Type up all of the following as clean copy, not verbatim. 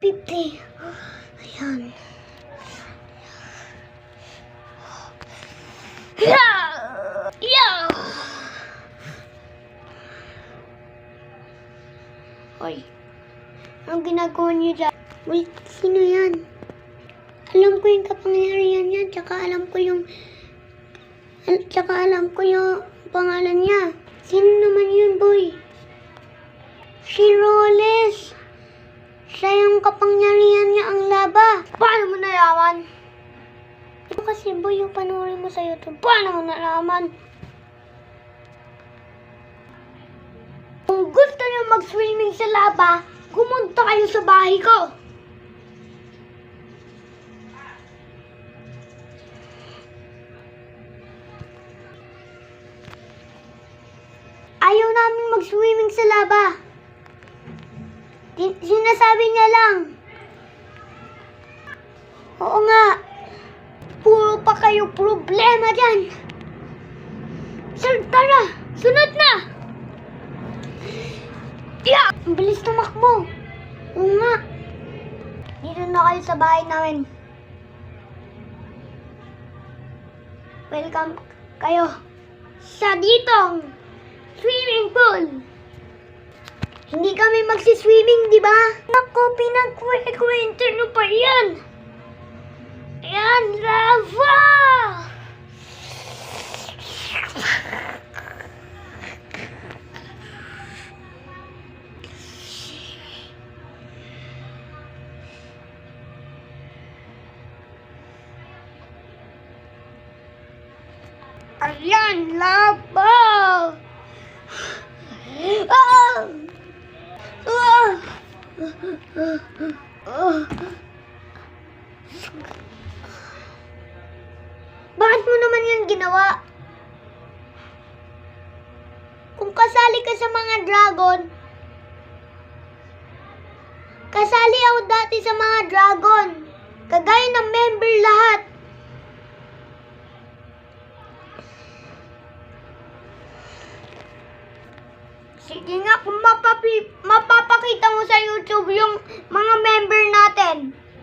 50. Ayan. Yeah! Yeah! Hoy, anong ginagawa niyo dyan? Wait, sino yan? Alam ko yung kapangyarihan niya, tsaka alam ko yung pangalan niya. Sino naman yun, boy? Si Roles. Siya yung kapangyarihan niya ang laba. Paano mo nalaman? Ito kasi, boy, yung panoorin mo sa YouTube. Paano mo nalaman? Kung gusto niyo mag-swimming sa laba, kumunta kayo sa bahay ko. Ayaw namin mag-swimming sa laba. Sinasabi niya lang. Oo nga. Puro pa kayo problema dyan. Sir, tara. Sunod na. Yeah! Ang bilis tumakbo. Oo nga. Dito na kayo sa bahay namin. Welcome kayo sa ditong swimming pool. Hindi kami magsiswimming, di ba? Naku, pinagkwento nyo pa yan. Ayan, lava! Ayan, lava! Ah! Bakit mo naman yan ginawa? Kung kasali ka sa mga dragon, kasali ako dati sa mga dragon. Kagaya ng member lahat. Sige nga, kung mapapakita mo sa YouTube yung mga member natin.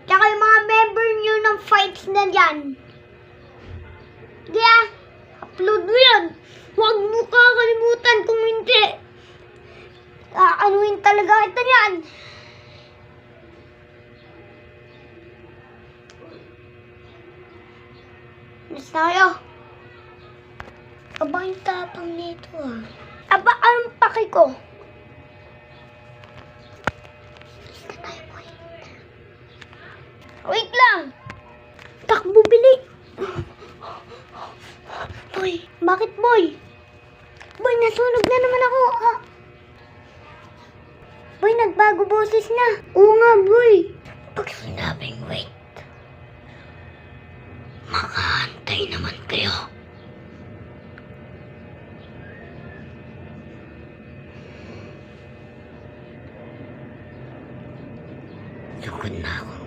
Tsaka yung mga member nyo ng fights na dyan. Sige upload mo yan. Huwag mo kakalimutan kung hindi. Aanuin talaga kita yan. Alis na kayo. Aba, yung tapang nito Aba, anong paki ko? Alis na tayo, boy. Wait lang. Takbo, bili. Boy, bakit, boy? Boy, nasunog na naman ako. Boy, nagbago boses na. Oo nga, boy. Pag sinabing wait, makahantay naman kayo. Sugod na ako.